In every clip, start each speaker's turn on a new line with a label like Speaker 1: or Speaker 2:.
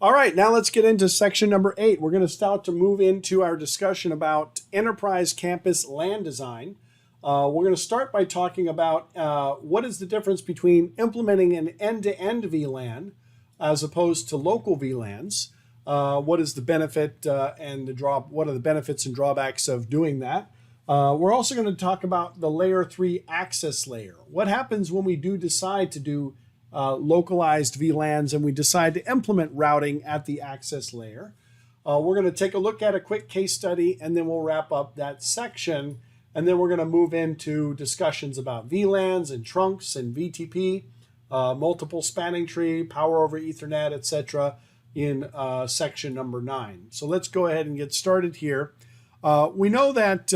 Speaker 1: All right, now let's get into section number 8. We're going to start to move into our discussion about enterprise campus LAN design. We're going to start by talking about what is the difference between implementing an end-to-end VLAN as opposed to local VLANs. What is the benefit and what are the benefits and drawbacks of doing that? We're also going to talk about the layer 3 access layer. What happens when we do decide to do localized VLANs and we decide to implement routing at the access layer? We're going to take a look at a quick case study, and then we'll wrap up that section. And then we're going to move into discussions about VLANs and trunks and VTP, multiple spanning tree, power over Ethernet, etc. in section number 9. So let's go ahead and get started here. We know that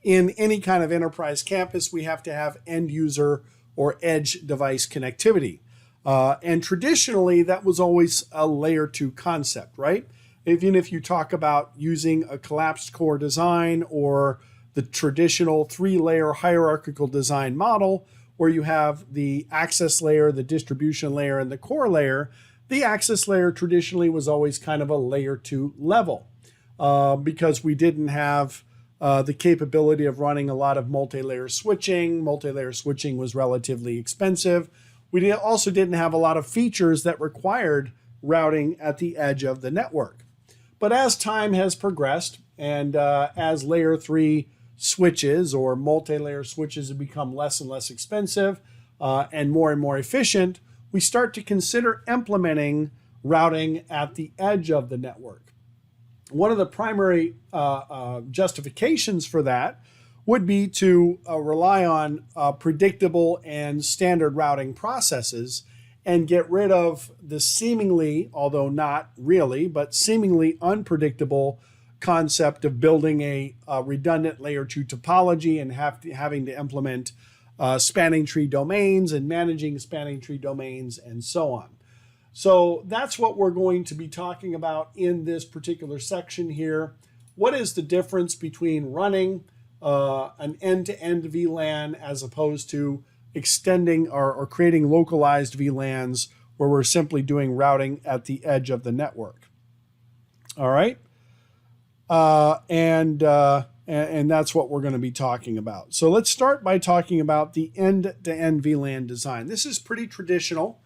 Speaker 1: in any kind of enterprise campus, we have to have end user or edge device connectivity. And traditionally, that was always a layer 2 concept, right? Even if you talk about using a collapsed core design or the traditional 3-layer hierarchical design model, where you have the access layer, the distribution layer, and the core layer, the access layer traditionally was always kind of a layer 2 level because we didn't have the capability of running a lot of multi-layer switching. Multi-layer switching was relatively expensive. We also didn't have a lot of features that required routing at the edge of the network. But as time has progressed and as layer 3 switches or multi-layer switches have become less and less expensive and more efficient, we start to consider implementing routing at the edge of the network. One of the primary justifications for that would be to rely on predictable and standard routing processes and get rid of the seemingly, although not really, but seemingly unpredictable concept of building a redundant layer 2 topology and having to implement spanning tree domains and managing spanning tree domains and so on. So that's what we're going to be talking about in this particular section here. What is the difference between running an end-to-end VLAN as opposed to extending or creating localized VLANs where we're simply doing routing at the edge of the network? All right. And that's what we're going to be talking about. So let's start by talking about the end-to-end VLAN design. This is pretty traditional,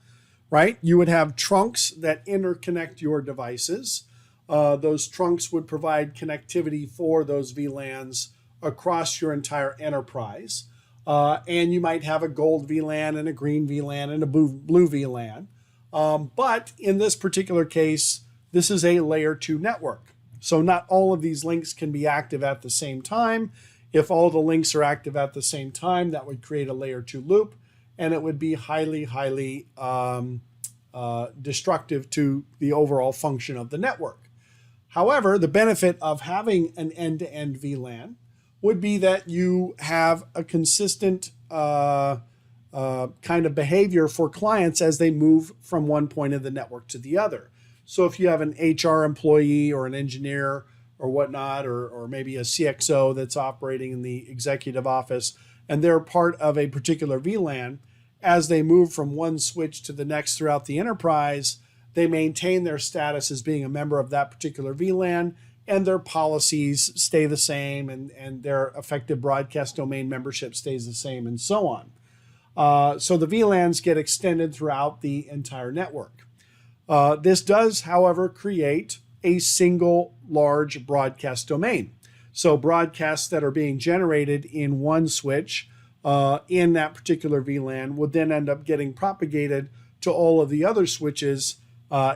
Speaker 1: right? You would have trunks that interconnect your devices. Those trunks would provide connectivity for those VLANs across your entire enterprise. And you might have a gold VLAN and a green VLAN and a blue VLAN. But in this particular case, this is a layer 2 network. So not all of these links can be active at the same time. If all the links are active at the same time, that would create a layer 2 loop, and it would be highly destructive to the overall function of the network. However, the benefit of having an end-to-end VLAN would be that you have a consistent kind of behavior for clients as they move from one point of the network to the other. So if you have an HR employee or an engineer or whatnot, or maybe a CXO that's operating in the executive office, and they're part of a particular VLAN, as they move from one switch to the next throughout the enterprise, they maintain their status as being a member of that particular VLAN, and their policies stay the same, and their effective broadcast domain membership stays the same, and so on. So the VLANs get extended throughout the entire network. This does, however, create a single large broadcast domain. So broadcasts that are being generated in one switch in that particular VLAN would then end up getting propagated to all of the other switches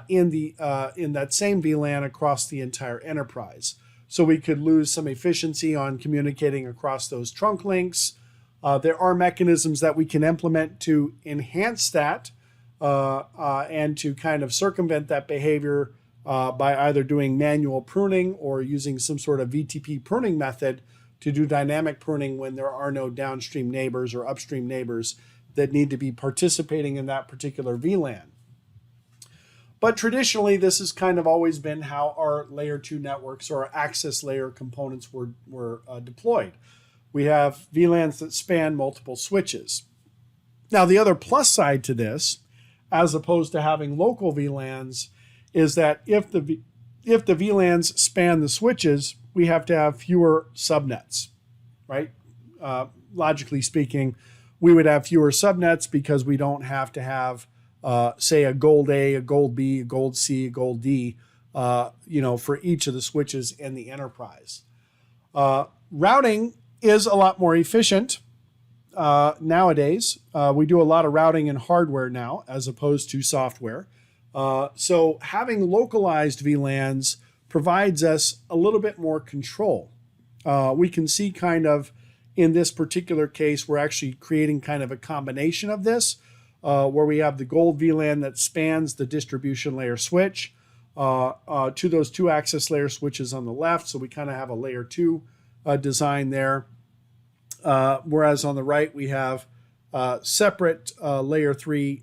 Speaker 1: in that same VLAN across the entire enterprise. So we could lose some efficiency on communicating across those trunk links. There are mechanisms that we can implement to enhance that and to kind of circumvent that behavior by either doing manual pruning or using some sort of VTP pruning method to do dynamic pruning when there are no downstream neighbors or upstream neighbors that need to be participating in that particular VLAN. But traditionally, this has kind of always been how our layer 2 networks or our access layer components were deployed. We have VLANs that span multiple switches. Now, the other plus side to this, as opposed to having local VLANs, is that if the VLANs span the switches, we have to have fewer subnets, right? Logically speaking, we would have fewer subnets because we don't have to have, say, a gold A, a gold B, a gold C, a gold D, for each of the switches in the enterprise. Routing is a lot more efficient nowadays. We do a lot of routing in hardware now as opposed to software. So having localized VLANs provides us a little bit more control. We can see kind of in this particular case, we're actually creating kind of a combination of this where we have the gold VLAN that spans the distribution layer switch to those 2 access layer switches on the left. So we kind of have a layer 2 design there. Whereas on the right, we have separate layer 3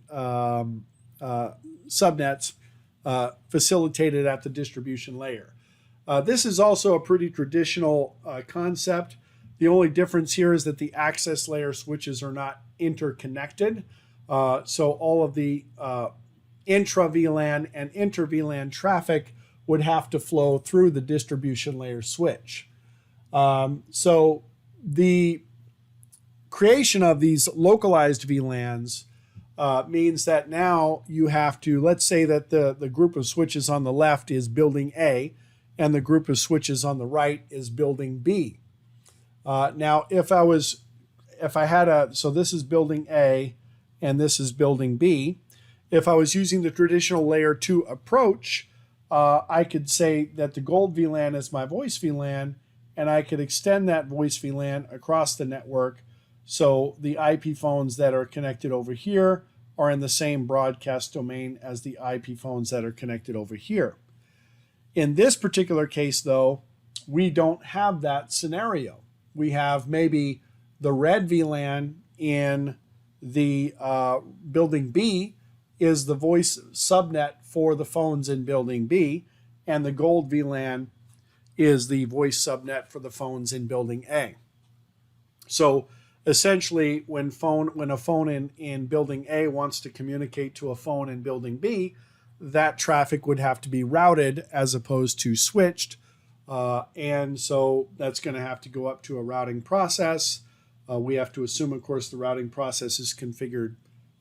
Speaker 1: subnets facilitated at the distribution layer. This is also a pretty traditional concept. The only difference here is that the access layer switches are not interconnected. So all of the intra-VLAN and inter-VLAN traffic would have to flow through the distribution layer switch. So the creation of these localized VLANs means that now you have to, let's say that the group of switches on the left is building A and the group of switches on the right is building B. Now, so this is building A and this is building B. If I was using the traditional layer 2 approach, I could say that the gold VLAN is my voice VLAN, and I could extend that voice VLAN across the network. So the IP phones that are connected over here are in the same broadcast domain as the IP phones that are connected over here. In this particular case, though, we don't have that scenario. We have maybe the red VLAN in the building B is the voice subnet for the phones in building B, and the gold VLAN is the voice subnet for the phones in building A. So essentially, when a phone in building A wants to communicate to a phone in building B, that traffic would have to be routed as opposed to switched. And so that's going to have to go up to a routing process. We have to assume, of course, the routing process is configured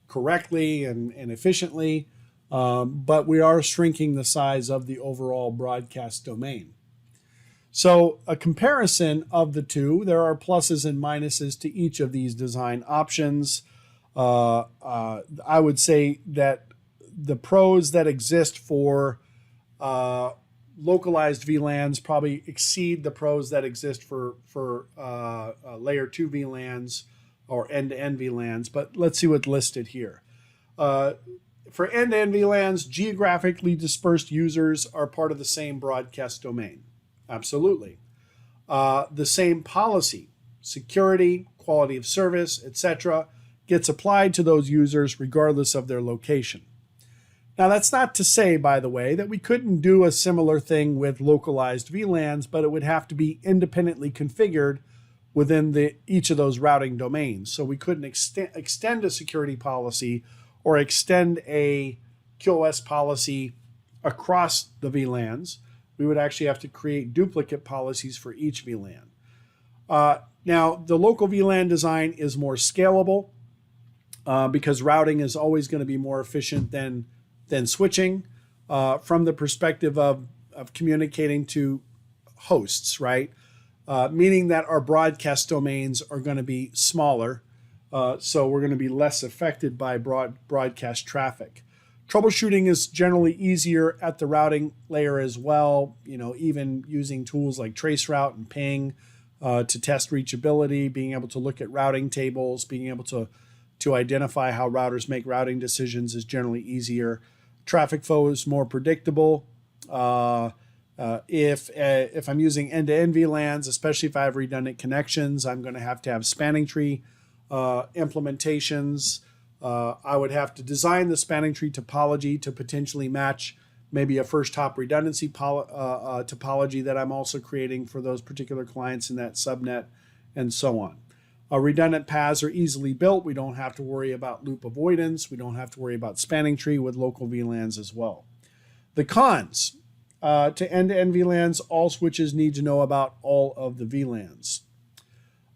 Speaker 1: correctly and efficiently, but we are shrinking the size of the overall broadcast domain. So a comparison of the two, there are pluses and minuses to each of these design options. I would say that the pros that exist for localized VLANs probably exceed the pros that exist for layer 2 VLANs or end-to-end VLANs, but let's see what's listed here. For end-to-end VLANs, geographically dispersed users are part of the same broadcast domain. Absolutely. The same policy, security, quality of service, etc., gets applied to those users regardless of their location. Now, that's not to say, by the way, that we couldn't do a similar thing with localized VLANs, but it would have to be independently configured within each of those routing domains. So we couldn't extend a security policy or extend a QoS policy across the VLANs. We would actually have to create duplicate policies for each VLAN. Now, the local VLAN design is more scalable because routing is always going to be more efficient than switching from the perspective of communicating to hosts, right? Meaning that our broadcast domains are going to be smaller, so we're going to be less affected by broadcast traffic. Troubleshooting is generally easier at the routing layer as well, even using tools like traceroute and ping to test reachability, being able to look at routing tables, being able to identify how routers make routing decisions is generally easier. Traffic flow is more predictable. If I'm using end-to-end VLANs, especially if I have redundant connections, I'm going to have spanning tree implementations. I would have to design the spanning tree topology to potentially match maybe a first hop redundancy topology that I'm also creating for those particular clients in that subnet, and so on. Redundant paths are easily built. We don't have to worry about loop avoidance. We don't have to worry about spanning tree with local VLANs as well. The cons. To end-to-end VLANs, all switches need to know about all of the VLANs.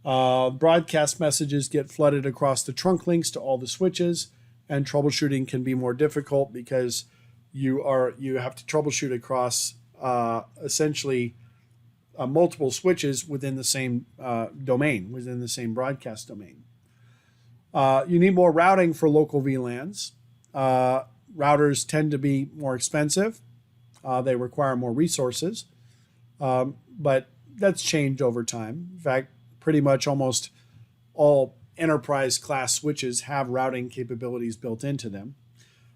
Speaker 1: Broadcast messages get flooded across the trunk links to all the switches, and troubleshooting can be more difficult because you have to troubleshoot across essentially multiple switches within the same domain, within the same broadcast domain. You need more routing for local VLANs. Routers tend to be more expensive. They require more resources, but that's changed over time. In fact, pretty much almost all enterprise class switches have routing capabilities built into them.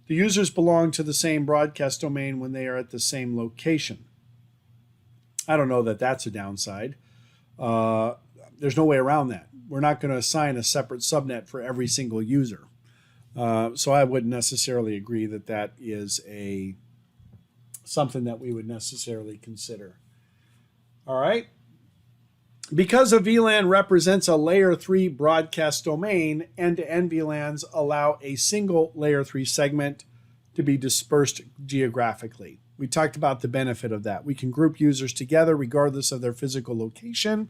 Speaker 1: The users belong to the same broadcast domain when they are at the same location. I don't know that that's a downside. There's no way around that. We're not going to assign a separate subnet for every single user. So I wouldn't necessarily agree that that is something that we would necessarily consider. All right. Because a VLAN represents a layer 3 broadcast domain, end-to-end VLANs allow a single layer 3 segment to be dispersed geographically. We talked about the benefit of that. We can group users together regardless of their physical location.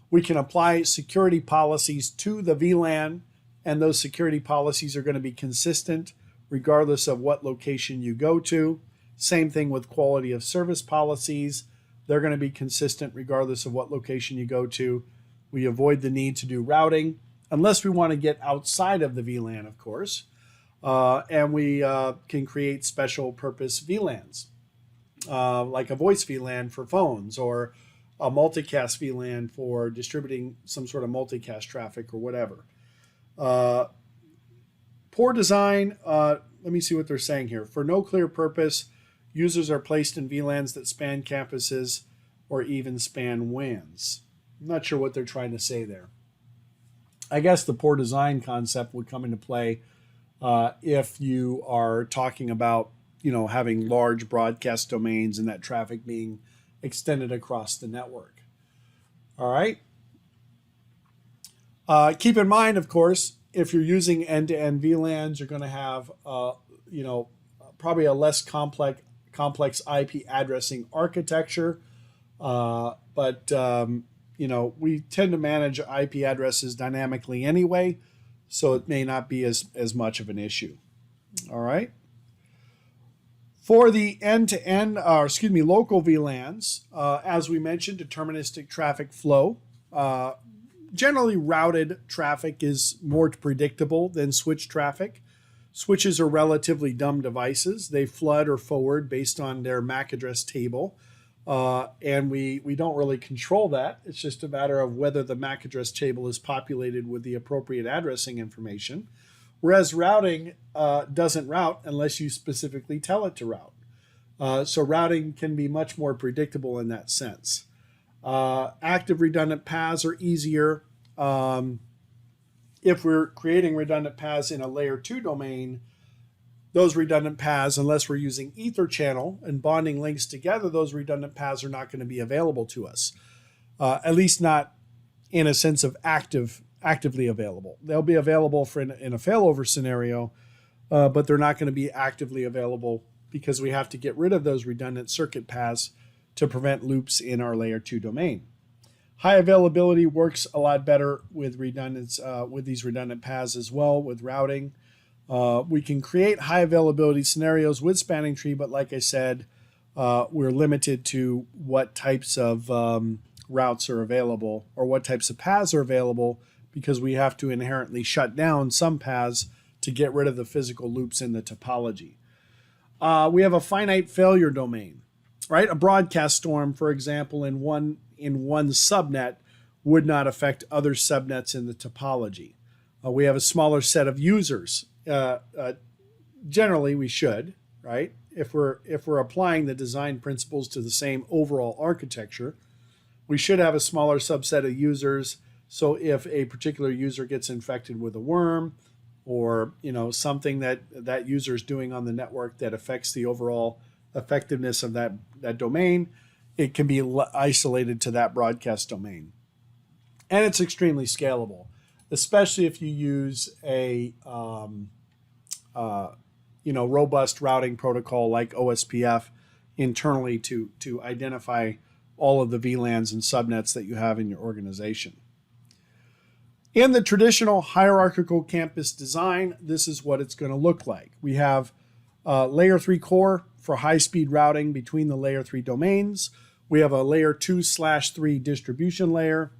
Speaker 1: We can apply security policies to the VLAN, and those security policies are going to be consistent regardless of what location you go to. Same thing with quality of service policies. They're going to be consistent regardless of what location you go to. We avoid the need to do routing, unless we want to get outside of the VLAN, of course. And we can create special purpose VLANs, like a voice VLAN for phones, or a multicast VLAN for distributing some sort of multicast traffic or whatever. Poor design, let me see what they're saying here. For no clear purpose, users are placed in VLANs that span campuses or even span WANs. I'm not sure what they're trying to say there. I guess the poor design concept would come into play if you are talking about, having large broadcast domains and that traffic being extended across the network. All right. Keep in mind, of course, if you're using end-to-end VLANs, you're going to have, probably a less complex IP addressing architecture. But we tend to manage IP addresses dynamically anyway, so it may not be as much of an issue. All right. For the end-to-end, local VLANs, as we mentioned, deterministic traffic flow. Generally, routed traffic is more predictable than switch traffic. Switches are relatively dumb devices. They flood or forward based on their MAC address table. And we don't really control that. It's just a matter of whether the MAC address table is populated with the appropriate addressing information. Whereas routing doesn't route unless you specifically tell it to route. So routing can be much more predictable in that sense. Active redundant paths are easier. If we're creating redundant paths in a layer 2 domain, those redundant paths, unless we're using ether channel and bonding links together, those redundant paths are not going to be available to us, at least not in a sense of actively available. They'll be available in a failover scenario, but they're not going to be actively available because we have to get rid of those redundant circuit paths to prevent loops in our layer 2 domain. High availability works a lot better with with these redundant paths as well with routing. We can create high availability scenarios with spanning tree, but like I said, we're limited to what types of routes are available or what types of paths are available, because we have to inherently shut down some paths to get rid of the physical loops in the topology. We have a finite failure domain, right? A broadcast storm, for example, in one subnet would not affect other subnets in the topology. We have a smaller set of users. Generally, we should, right? If we're applying the design principles to the same overall architecture, we should have a smaller subset of users. So if a particular user gets infected with a worm, or something that user is doing on the network that affects the overall effectiveness of that domain, it can be isolated to that broadcast domain. And it's extremely scalable, especially if you use a robust routing protocol like OSPF internally to identify all of the VLANs and subnets that you have in your organization. In the traditional hierarchical campus design, this is what it's going to look like. We have layer 3 core for high-speed routing between the layer 3 domains. We have a layer 2/3 distribution layer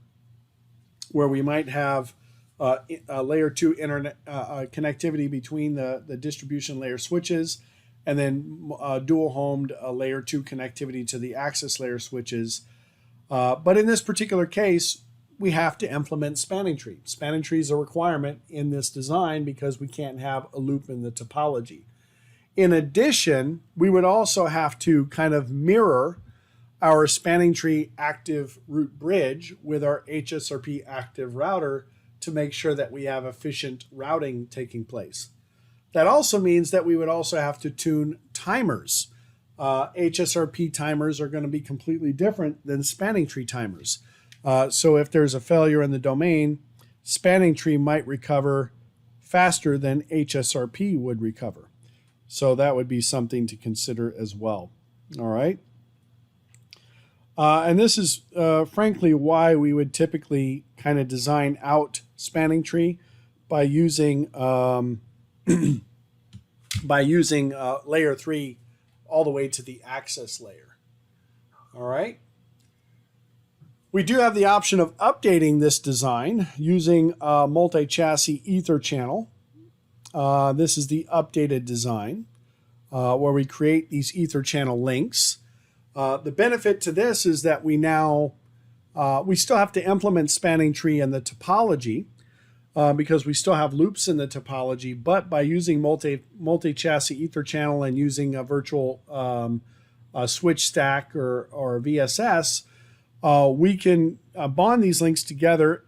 Speaker 1: where we might have a layer 2 internet connectivity between the distribution layer switches, and then dual-homed layer 2 connectivity to the access layer switches. But in this particular case, we have to implement spanning tree. Spanning tree is a requirement in this design because we can't have a loop in the topology. In addition, we would also have to kind of mirror our spanning tree active root bridge with our HSRP active router to make sure that we have efficient routing taking place. That also means that we would also have to tune timers. HSRP timers are going to be completely different than spanning tree timers. So if there's a failure in the domain, spanning tree might recover faster than HSRP would recover. So that would be something to consider as well. All right. And this is frankly why we would typically kind of design out spanning tree by using layer 3 all the way to the access layer. All right. We do have the option of updating this design using a multi-chassis ether channel. This is the updated design where we create these ether channel links. The benefit to this is that we still have to implement spanning tree in the topology because we still have loops in the topology, but by using multi-chassis ether channel and using a virtual switch stack or VSS, we can bond these links together,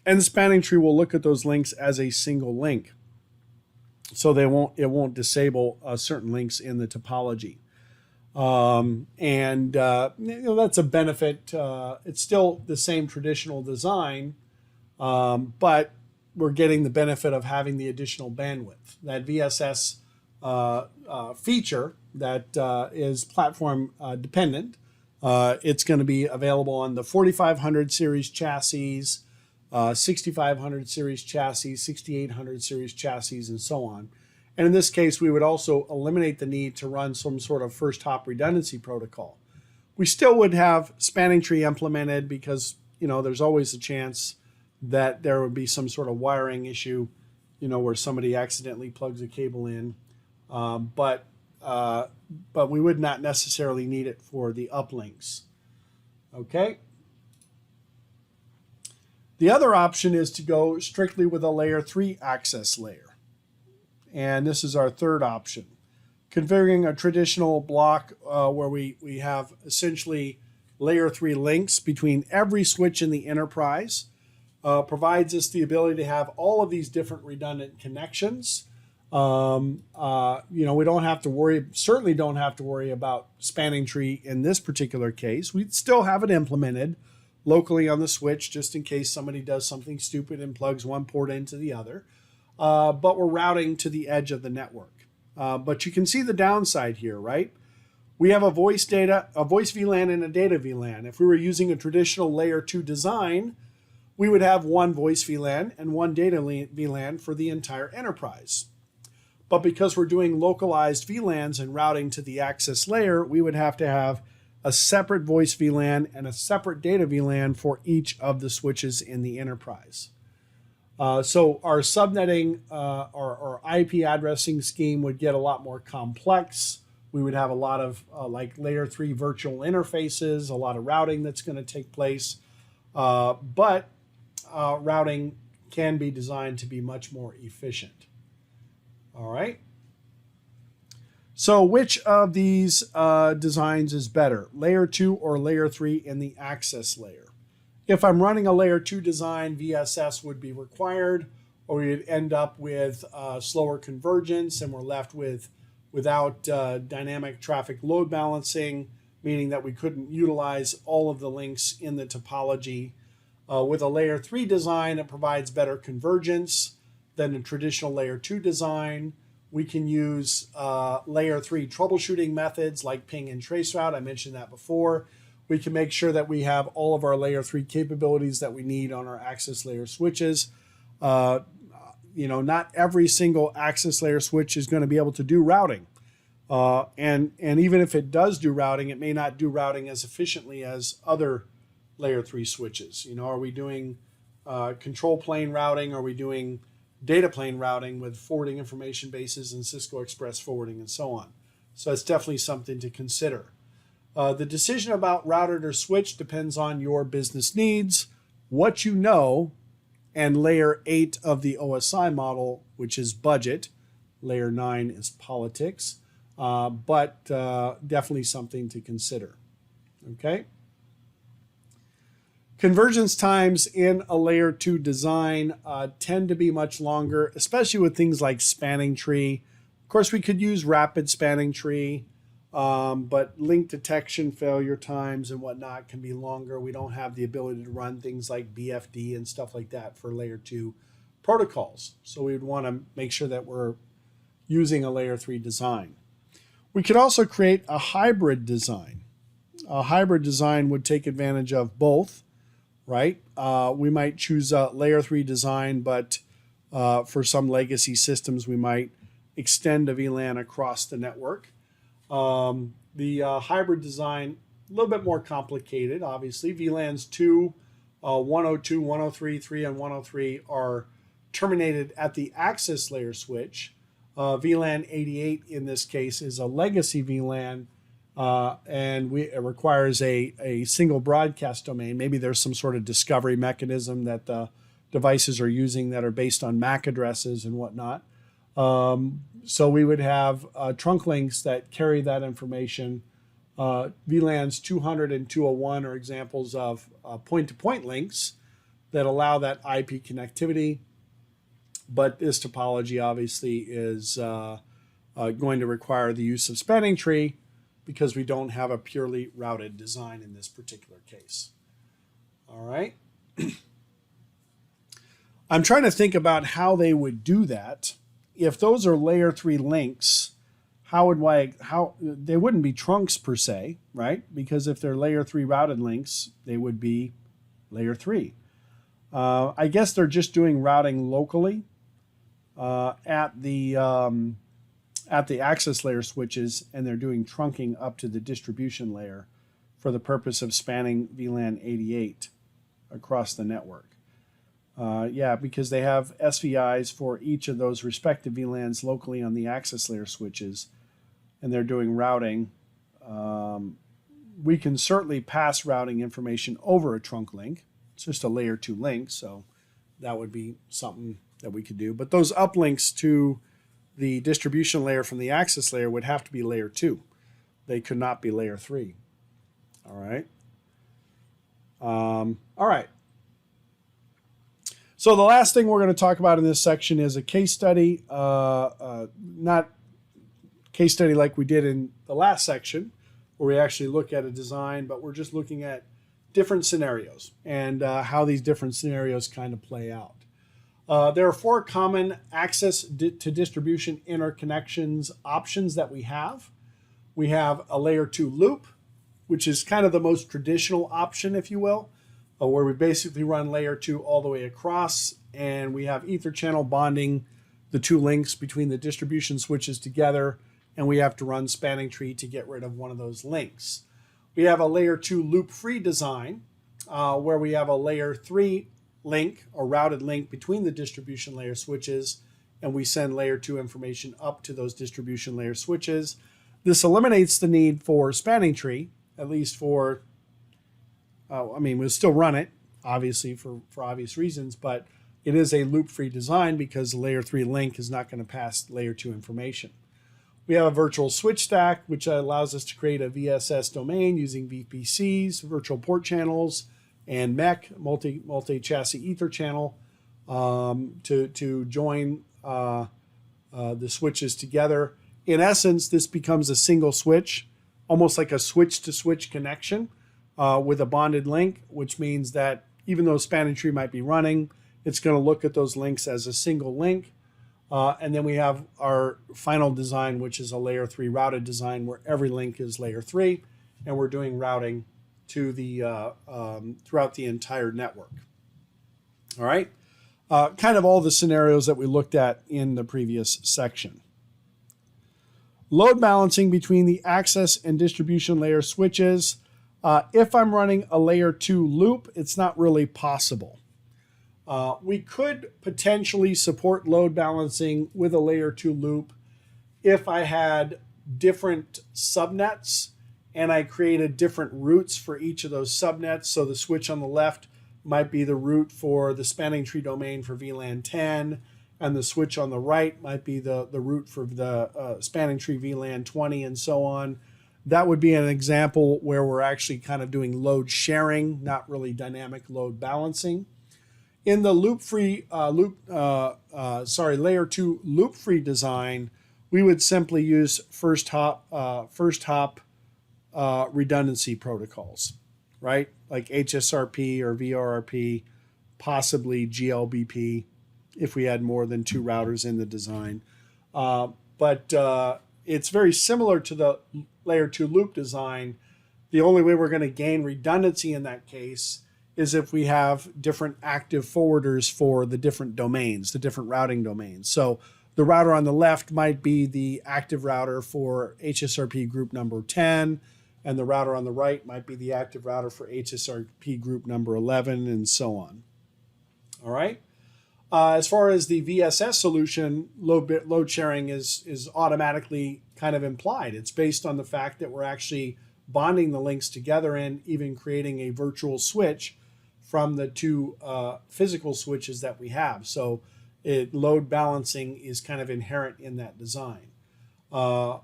Speaker 1: and the spanning tree will look at those links as a single link. So it won't disable certain links in the topology. That's a benefit. It's still the same traditional design, but we're getting the benefit of having the additional bandwidth. That VSS feature that is platform dependent. It's going to be available on the 4500 series chassis, 6500 series chassis, 6800 series chassis, and so on. And in this case, we would also eliminate the need to run some sort of first hop redundancy protocol. We still would have spanning tree implemented because, there's always a chance that there would be some sort of wiring issue, where somebody accidentally plugs a cable in. But we would not necessarily need it for the uplinks. Okay. The other option is to go strictly with a layer 3 access layer. And this is our third option. Configuring a traditional block where we have essentially layer 3 links between every switch in the enterprise provides us the ability to have all of these different redundant connections. We don't have to worry, certainly don't have to worry about spanning tree in this particular case. We'd still have it implemented locally on the switch just in case somebody does something stupid and plugs one port into the other. But we're routing to the edge of the network. But you can see the downside here, right? We have a voice VLAN and a data VLAN. If we were using a traditional layer 2 design, we would have one voice VLAN and one data VLAN for the entire enterprise. But because we're doing localized VLANs and routing to the access layer, we would have to have a separate voice VLAN and a separate data VLAN for each of the switches in the enterprise. So our subnetting or IP addressing scheme would get a lot more complex. We would have a lot of like layer 3 virtual interfaces, a lot of routing that's going to take place. But routing can be designed to be much more efficient. All right. So which of these designs is better, layer 2 or layer 3 in the access layer? If I'm running a layer 2 design, VSS would be required, or we'd end up with slower convergence, and we're left without dynamic traffic load balancing, meaning that we couldn't utilize all of the links in the topology. With a layer 3 design, it provides better convergence than a traditional layer 2 design. We can use layer 3 troubleshooting methods like ping and traceroute. I mentioned that before. We can make sure that we have all of our layer 3 capabilities that we need on our access layer switches. Not every single access layer switch is going to be able to do routing. And even if it does do routing, it may not do routing as efficiently as other layer 3 switches. Are we doing control plane routing? Are we doing data plane routing with forwarding information bases and Cisco Express forwarding and so on? So it's definitely something to consider. The decision about routed or switched depends on your business needs, what you know, and layer 8 of the OSI model, which is budget. Layer 9 is politics, but definitely something to consider. Okay. Convergence times in a layer 2 design tend to be much longer, especially with things like spanning tree. Of course, we could use rapid spanning tree, but link detection failure times and whatnot can be longer. We don't have the ability to run things like BFD and stuff like that for layer 2 protocols. So we would want to make sure that we're using a layer 3 design. We could also create a hybrid design. A hybrid design would take advantage of both. Right? We might choose a layer 3 design, but for some legacy systems, we might extend a VLAN across the network. The hybrid design, a little bit more complicated, obviously. VLANs 2, 102, 103, 3, and 103 are terminated at the access layer switch. VLAN 88 in this case is a legacy VLAN. And it requires a single broadcast domain. Maybe there's some sort of discovery mechanism that the devices are using that are based on MAC addresses and whatnot. So we would have trunk links that carry that information. VLANs 200 and 201 are examples of point-to-point links that allow that IP connectivity. But this topology obviously is going to require the use of spanning tree, because we don't have a purely routed design in this particular case. All right. I'm trying to think about how they would do that. If those are layer 3 links, how they wouldn't be trunks per se, right? Because if they're layer 3 routed links, they would be layer 3. I guess they're just doing routing locally at the access layer switches, and they're doing trunking up to the distribution layer for the purpose of spanning VLAN 88 across the network. Because they have SVIs for each of those respective VLANs locally on the access layer switches, and they're doing routing. We can certainly pass routing information over a trunk link. It's just a layer 2 link, so that would be something that we could do. But those uplinks to the distribution layer from the access layer would have to be layer 2. They could not be layer 3. All right. All right. So the last thing we're going to talk about in this section is a case study. Not case study like we did in the last section, where we actually look at a design, but we're just looking at different scenarios and how these different scenarios kind of play out. There are 4 common access to distribution interconnections options that we have. We have a layer 2 loop, which is kind of the most traditional option, if you will, where we basically run layer 2 all the way across, and we have ether channel bonding the 2 links between the distribution switches together, and we have to run spanning tree to get rid of one of those links. We have a layer 2 loop-free design, where we have a layer 3 link or routed link between the distribution layer switches, and we send layer 2 information up to those distribution layer switches. This eliminates the need for spanning tree, at least for, we'll still run it, obviously, for obvious reasons, but it is a loop-free design because the layer 3 link is not going to pass layer 2 information. We have a virtual switch stack, which allows us to create a VSS domain using VPCs, virtual port channels, and MEC, multi-chassis ether channel, to join the switches together. In essence, this becomes a single switch, almost like a switch-to-switch connection with a bonded link, which means that even though spanning tree might be running, it's going to look at those links as a single link. And then we have our final design, which is a layer 3 routed design where every link is layer 3, and we're doing routing to the throughout the entire network. All right, kind of all the scenarios that we looked at in the previous section. Load balancing between the access and distribution layer switches. If I'm running a layer 2 loop, it's not really possible. We could potentially support load balancing with a layer 2 loop if I had different subnets and I created different routes for each of those subnets. So the switch on the left might be the route for the spanning tree domain for VLAN 10, and the switch on the right might be the route for the spanning tree VLAN 20, and so on. That would be an example where we're actually kind of doing load sharing, not really dynamic load balancing. In the layer 2 loop-free design, we would simply use first hop redundancy protocols, right? Like HSRP or VRRP, possibly GLBP, if we had more than 2 routers in the design. But it's very similar to the layer 2 loop design. The only way we're going to gain redundancy in that case is if we have different active forwarders for the different domains, the different routing domains. So the router on the left might be the active router for HSRP group number 10, and the router on the right might be the active router for HSRP group number 11, and so on. All right. As far as the VSS solution, load sharing is automatically kind of implied. It's based on the fact that we're actually bonding the links together and even creating a virtual switch from the 2 physical switches that we have. So load balancing is kind of inherent in that design.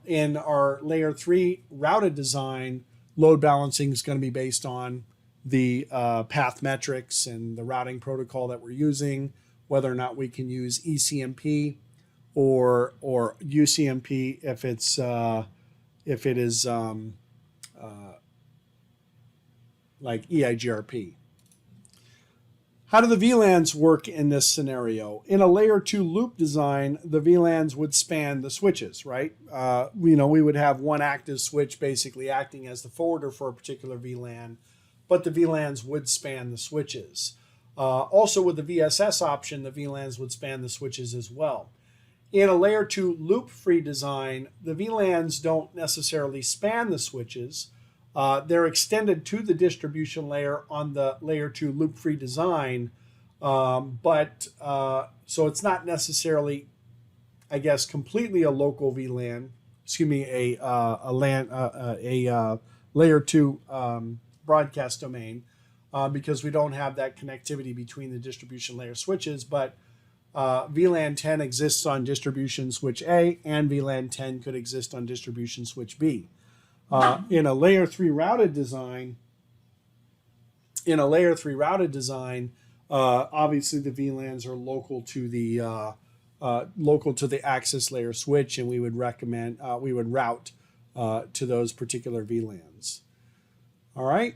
Speaker 1: In our layer 3 routed design, load balancing is going to be based on the path metrics and the routing protocol that we're using, whether or not we can use ECMP or UCMP if it is like EIGRP. How do the VLANs work in this scenario? In a layer 2 loop design, the VLANs would span the switches, right? We would have one active switch basically acting as the forwarder for a particular VLAN, but the VLANs would span the switches. Also with the VSS option, the VLANs would span the switches as well. In a layer 2 loop-free design, the VLANs don't necessarily span the switches. They're extended to the distribution layer on the layer 2 loop-free design, so it's not necessarily, I guess, completely a local VLAN. Excuse me, a layer 2 broadcast domain, because we don't have that connectivity between the distribution layer switches. But VLAN 10 exists on distribution switch A, and VLAN 10 could exist on distribution switch B. In a layer 3 routed design, obviously the VLANs are local to the access layer switch, and we would route to those particular VLANs. All right.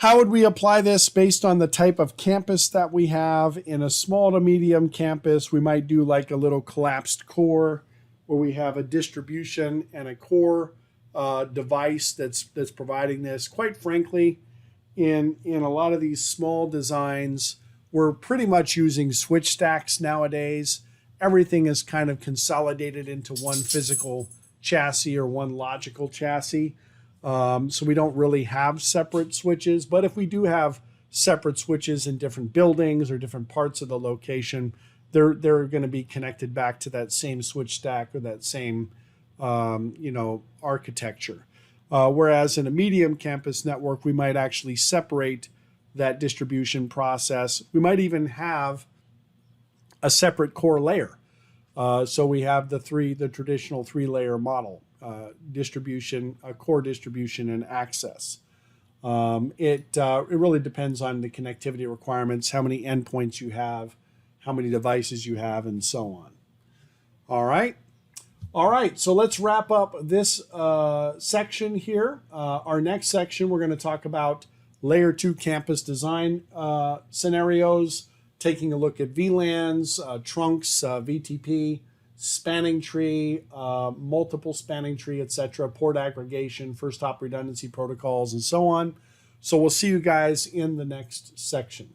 Speaker 1: How would we apply this based on the type of campus that we have? In a small to medium campus, we might do like a little collapsed core, where we have a distribution and a core device that's providing this. Quite frankly, in a lot of these small designs, we're pretty much using switch stacks nowadays. Everything is kind of consolidated into one physical chassis or one logical chassis. So we don't really have separate switches. But if we do have separate switches in different buildings or different parts of the location, they're going to be connected back to that same switch stack or that same architecture. Whereas in a medium campus network, we might actually separate that distribution process. We might even have a separate core layer. So we have the traditional 3-layer model: distribution, core distribution, and access. It really depends on the connectivity requirements, how many endpoints you have, how many devices you have, and so on. All right. So let's wrap up this section here. Our next section, we're going to talk about layer 2 campus design scenarios, taking a look at VLANs, trunks, VTP, spanning tree, multiple spanning tree, etc., port aggregation, first hop redundancy protocols, and so on. So we'll see you guys in the next section.